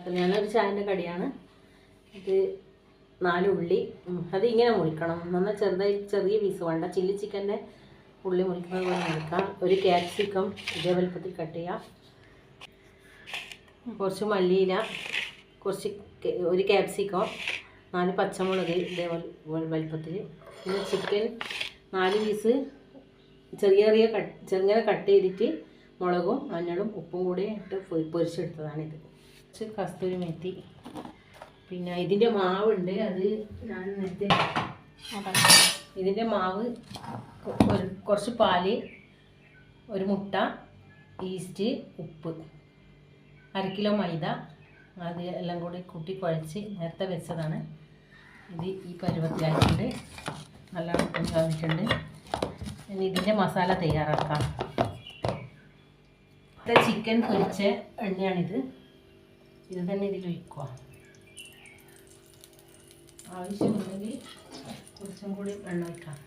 അപ്പം ഞാനൊരു ചായൻ്റെ കടിയാണ് ഇത്. 4 ഉള്ളി, അത് ഇങ്ങനെ മുറിക്കണം. എന്നാൽ ചെറുതായി ചെറിയ പീസ് വേണ്ട. ചില്ലി ചിക്കൻ്റെ ഉള്ളി മുറിക്കുന്നത് പോലെ മുറിക്കാം. ഒരു ക്യാപ്സിക്കം ഇതേ വലുപ്പത്തിൽ കട്ട് ചെയ്യാം. കുറച്ച് മല്ലിയില, ഒരു ക്യാപ്സിക്കം, 4 പച്ചമുളക് ഇതേ വലുപ്പത്തിൽ. പിന്നെ ചിക്കൻ 4 പീസ് ചെറുങ്ങനെ കട്ട് ചെയ്തിട്ട് മുളകും മഞ്ഞളും ഉപ്പും കൂടി ഇട്ട് പൊരിച്ചെടുത്തതാണിത്. കുറച്ച് കസ്തൂരി മെത്തി. പിന്നെ ഇതിൻ്റെ മാവുണ്ട്, അത് ഞാൻ നേരത്തെ ഇതിൻ്റെ മാവ് കുറച്ച് പാല്, ഒരു മുട്ട, ഈസ്റ്റ്, ഉപ്പ്, 1/2 കിലോ മൈദ, അത് എല്ലാം കൂടി കൂട്ടി കുഴച്ച് നേരത്തെ വെച്ചതാണ്. ഇത് ഈ പരുവത്തിലായിട്ടുണ്ട്, നല്ലോണം പൊങ്ങി വന്നിട്ടുണ്ട്. ഇനി ഇതിൻ്റെ മസാല തയ്യാറാക്കാം. ചിക്കൻ പൊരിച്ച എണ്ണയാണിത്. ഇത് തന്നെ ഇതിൽ ഒഴിക്കുക. ആവശ്യമുണ്ടെങ്കിൽ കുറച്ചും കൂടി എണ്ണ ഒഴിക്കാം.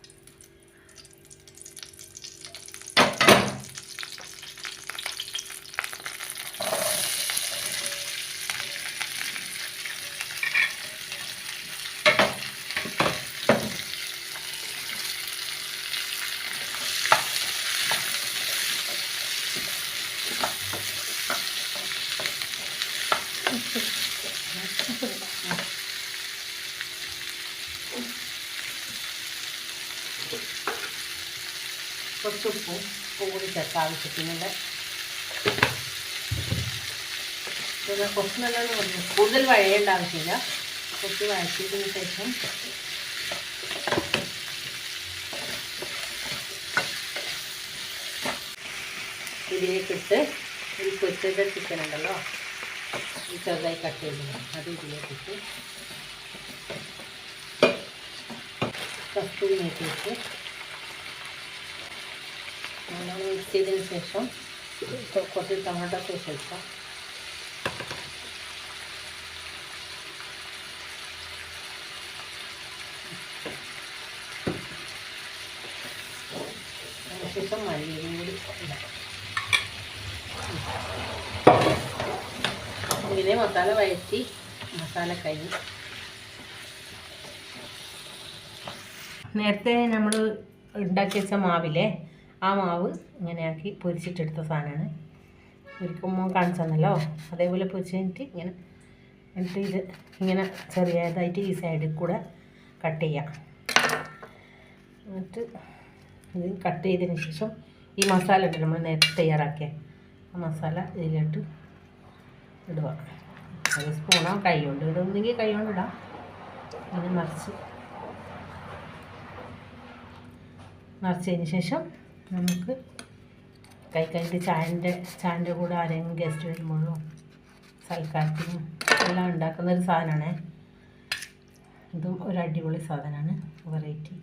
കുറച്ച് ഉപ്പും കൂടി ചേർക്കാം ആവശ്യത്തിനുള്ള. പിന്നെ കുറച്ച് നല്ലോണം പറഞ്ഞു, കൂടുതൽ വഴയേണ്ട ആവശ്യമില്ല. കുറച്ച് വഴറ്റിയതിന് ശേഷം ഇതിലേക്കിട്ട് ഈ പൊരിച്ച ചിക്കൻ ഉണ്ടല്ലോ, ഈ ചെറുതായി കട്ട് ചെയ്തില്ല, അത് ഇതിലേക്കിട്ട് കസ്തൂരി മേത്തി വെച്ച് നല്ലോണം മിക്സ് ചെയ്തതിന് ശേഷം കുറച്ച് ടൊമാറ്റോ സോസ് ഒഴിക്കാം. അതിനുശേഷം മല്ലിയും കൂടി ഇടാം. ഇങ്ങനെ മസാല വഴറ്റി മസാല കഴിഞ്ഞ് നേരത്തെ നമ്മൾ ഉണ്ടാക്കി വെച്ച മാവില്ലേ, ആ മാവ് ഇങ്ങനെയാക്കി പൊരിച്ചിട്ടെടുത്ത സാധനമാണ്. പൊരിക്കുമ്പോൾ കാണിച്ചു തന്നല്ലോ, അതേപോലെ പൊരിച്ച് കഴിഞ്ഞിട്ട് എന്നിട്ട് ഇത് ഇങ്ങനെ ചെറിയതായിട്ട് ഈ സൈഡിൽ കൂടെ കട്ട് ചെയ്യാം. എന്നിട്ട് ഇത് കട്ട് ചെയ്തതിന് ശേഷം ഈ മസാല ഉണ്ട് നമ്മൾ നേരത്തെ തയ്യാറാക്കിയ ആ മസാല ഇതിലോട്ട് ഇടുക. ഒരു സ്പൂണോ കൈ കൊണ്ട് ഇടുന്നെങ്കിൽ കൈ കൊണ്ട് ഇടാം. ഇങ്ങനെ നിറച്ചതിന് ശേഷം നമുക്ക് കഴിക്കാനായിട്ട് ചായൻ്റെ കൂടെ ആരെങ്കിലും ഗസ്റ്റ് വരുമ്പോഴും സൽക്കാരത്തിനും എല്ലാം ഉണ്ടാക്കുന്നൊരു സാധനമാണ്. ഇതും ഒരു അടിപൊളി സാധനമാണ്, വെറൈറ്റി.